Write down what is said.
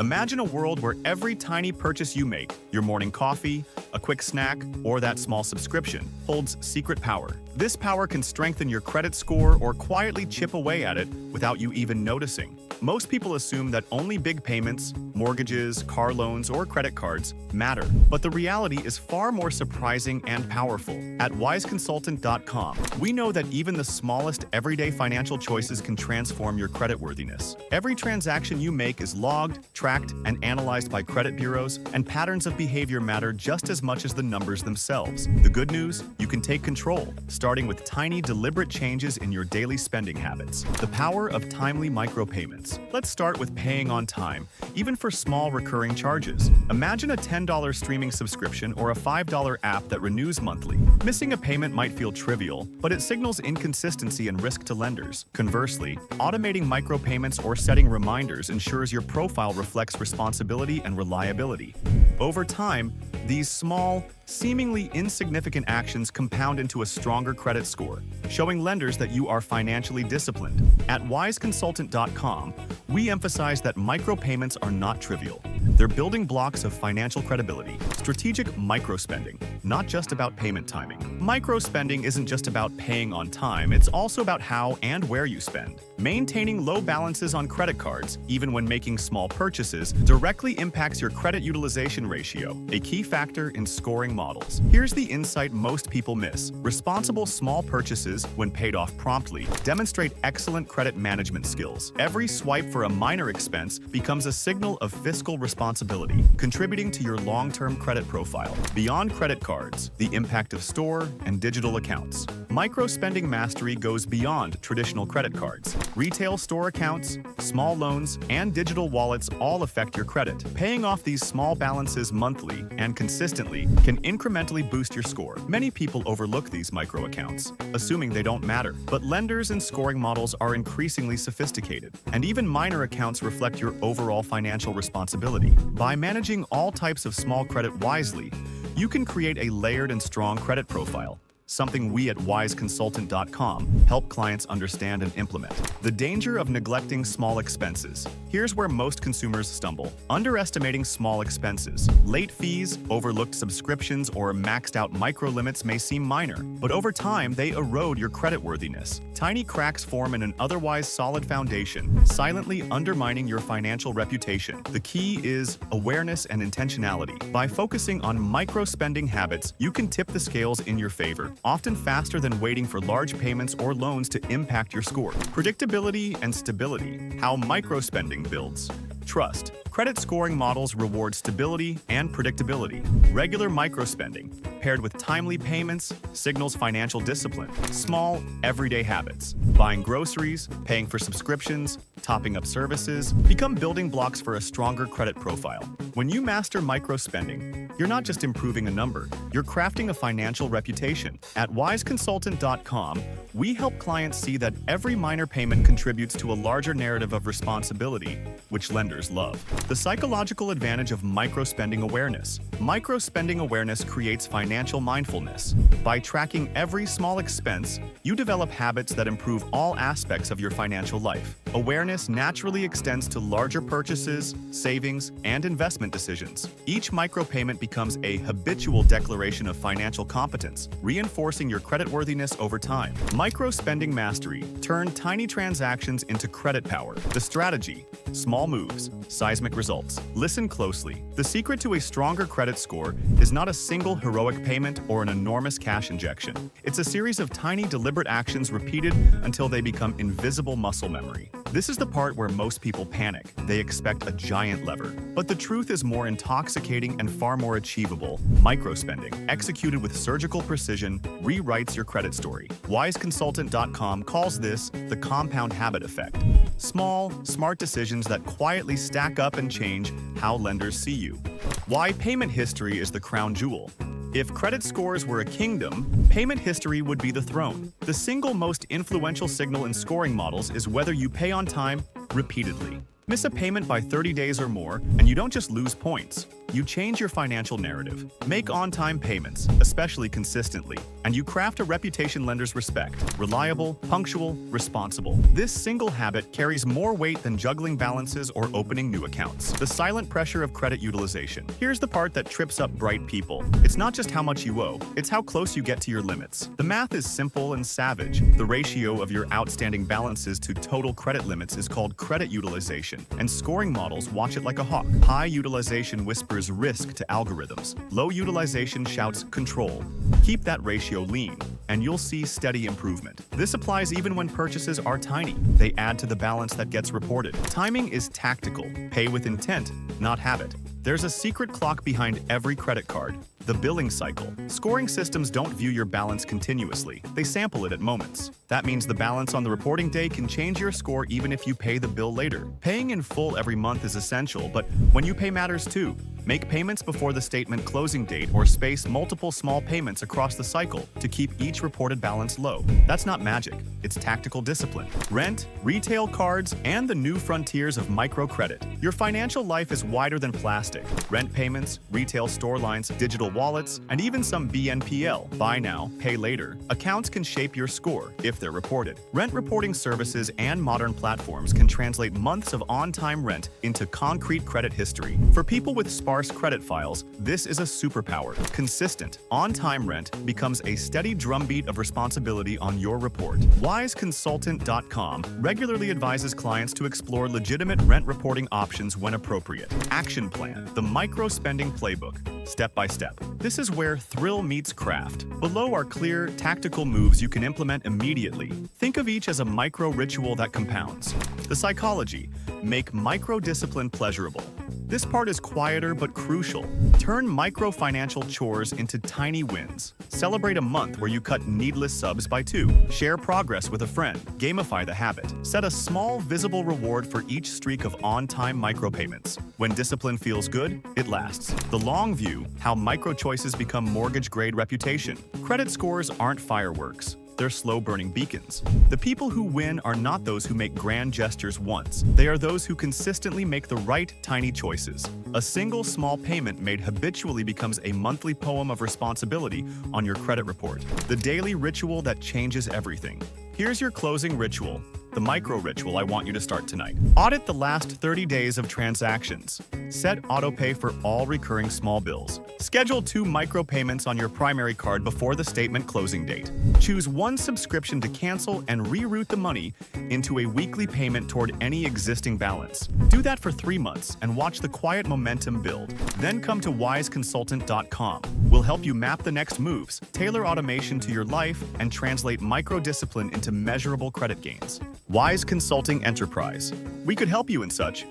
Imagine a world where every tiny purchase you make, your morning coffee, a quick snack, or that small subscription, holds secret power. This power can strengthen your credit score or quietly chip away at it without you even noticing. Most people assume that only big payments, mortgages, car loans, or credit cards matter, but the reality is far more surprising and powerful. At wiseconsultant.com, we know that even the smallest everyday financial choices can transform your creditworthiness. Every transaction you make is logged, tracked, and analyzed by credit bureaus, and patterns of behavior matter just as much as the numbers themselves. The good news? You can take control, starting with tiny, deliberate changes in your daily spending habits. The power of timely micropayments. Let's start with paying on time, even for small recurring charges. Imagine a $10 streaming subscription or a $5 app that renews monthly. Missing a payment might feel trivial, but it signals inconsistency and risk to lenders. Conversely, automating micropayments or setting reminders ensures your profile reflects responsibility and reliability. Over time, these small, seemingly insignificant actions compound into a stronger credit score, showing lenders that you are financially disciplined. At wiseconsultant.com, we emphasize that micropayments are not trivial. They're building blocks of financial credibility. Strategic microspending, not just about payment timing. Microspending isn't just about paying on time, it's also about how and where you spend. Maintaining low balances on credit cards, even when making small purchases, directly impacts your credit utilization ratio, a key factor in scoring models. Here's the insight most people miss. Responsible small purchases, when paid off promptly, demonstrate excellent credit management skills. Every swipe for a minor expense becomes a signal of fiscal responsibility, contributing to your long-term credit profile. Beyond credit cards, the impact of store and digital accounts. Microspending mastery goes beyond traditional credit cards. Retail store accounts, small loans, and digital wallets all affect your credit. Paying off these small balances monthly and consistently can incrementally boost your score. Many people overlook these micro accounts, assuming they don't matter. But lenders and scoring models are increasingly sophisticated, and even minor accounts reflect your overall financial responsibility. By managing all types of small credit wisely, you can create a layered and strong credit profile, something we at wiseconsultant.com help clients understand and implement. The danger of neglecting small expenses. Here's where most consumers stumble. Underestimating small expenses. Late fees, overlooked subscriptions, or maxed out micro limits may seem minor, but over time they erode your creditworthiness. Tiny cracks form in an otherwise solid foundation, silently undermining your financial reputation. The key is awareness and intentionality. By focusing on micro-spending habits, you can tip the scales in your favor, often faster than waiting for large payments or loans to impact your score. Predictability and stability. How microspending builds trust. Credit scoring models reward stability and predictability. Regular microspending, paired with timely payments, signals financial discipline. Small, everyday habits. Buying groceries, paying for subscriptions, topping up services, become building blocks for a stronger credit profile. When you master microspending, you're not just improving a number, you're crafting a financial reputation. At wiseconsultant.com, we help clients see that every minor payment contributes to a larger narrative of responsibility, which lenders love. The psychological advantage of microspending awareness. Microspending awareness creates financial mindfulness. By tracking every small expense, you develop habits that improve all aspects of your financial life. Awareness naturally extends to larger purchases, savings, and investment decisions. Each micropayment becomes a habitual declaration of financial competence, reinforcing your creditworthiness over time. Microspending mastery. Turn tiny transactions into credit power. The strategy: small moves, seismic results. Listen closely. The secret to a stronger credit score is not a single heroic payment or an enormous cash injection. It's a series of tiny, deliberate actions repeated until they become invisible muscle memory. This is the part where most people panic. They expect a giant lever. But the truth is more intoxicating and far more achievable. Microspending, executed with surgical precision, rewrites your credit story. wiseconsultant.com calls this the compound habit effect. Small, smart decisions that quietly stack up and change how lenders see you. Why payment history is the crown jewel. If credit scores were a kingdom, payment history would be the throne. The single most influential signal in scoring models is whether you pay on time repeatedly. Miss a payment by 30 days or more, and you don't just lose points, You change your financial narrative, make on-time payments, especially consistently, and you craft a reputation lenders respect: reliable, punctual, responsible. This single habit carries more weight than juggling balances or opening new accounts. The silent pressure of credit utilization. Here's the part that trips up bright people. It's not just how much you owe, it's how close you get to your limits. The math is simple and savage. The ratio of your outstanding balances to total credit limits is called credit utilization, and scoring models watch it like a hawk. High utilization whispers risk to algorithms. Low utilization shouts control. Keep that ratio lean, and you'll see steady improvement. This applies even when purchases are tiny. They add to the balance that gets reported. Timing is tactical. Pay with intent, not habit. There's a secret clock behind every credit card: the billing cycle. Scoring systems don't view your balance continuously. They sample it at moments. That means the balance on the reporting day can change your score even if you pay the bill later. Paying in full every month is essential, but when you pay matters too. Make payments before the statement closing date or space multiple small payments across the cycle to keep each reported balance low. That's not magic, it's tactical discipline. Rent, retail cards, and the new frontiers of microcredit. Your financial life is wider than plastic. Rent payments, retail store lines, digital wallets, and even some BNPL, buy now, pay later, accounts can shape your score if they're reported. Rent reporting services and modern platforms can translate months of on-time rent into concrete credit history. For people with sparse credit files, this is a superpower. Consistent, on-time rent becomes a steady drumbeat of responsibility on your report. WiseConsultant.com regularly advises clients to explore legitimate rent reporting options when appropriate. Action Plan, the microspending playbook, step by step. This is where thrill meets craft. Below are clear, tactical moves you can implement immediately. Think of each as a micro-ritual that compounds. The psychology: make micro-discipline pleasurable. This part is quieter but crucial. Turn micro-financial chores into tiny wins. Celebrate a month where you cut needless subs by 2. Share progress with a friend. Gamify the habit. Set a small, visible reward for each streak of on-time micropayments. When discipline feels good, it lasts. The long view: how micro-choices become mortgage-grade reputation. Credit scores aren't fireworks. They're slow-burning beacons. The people who win are not those who make grand gestures once. They are those who consistently make the right tiny choices. A single small payment made habitually becomes a monthly poem of responsibility on your credit report. The daily ritual that changes everything. Here's your closing ritual, the micro-ritual I want you to start tonight. Audit the last 30 days of transactions. Set autopay for all recurring small bills. Schedule 2 micropayments on your primary card before the statement closing date. Choose one subscription to cancel and reroute the money into a weekly payment toward any existing balance. Do that for 3 months and watch the quiet momentum build. Then come to wiseconsultant.com. We'll help you map the next moves, tailor automation to your life, and translate micro-discipline into measurable credit gains. Wise Consulting Enterprise. We could help you in such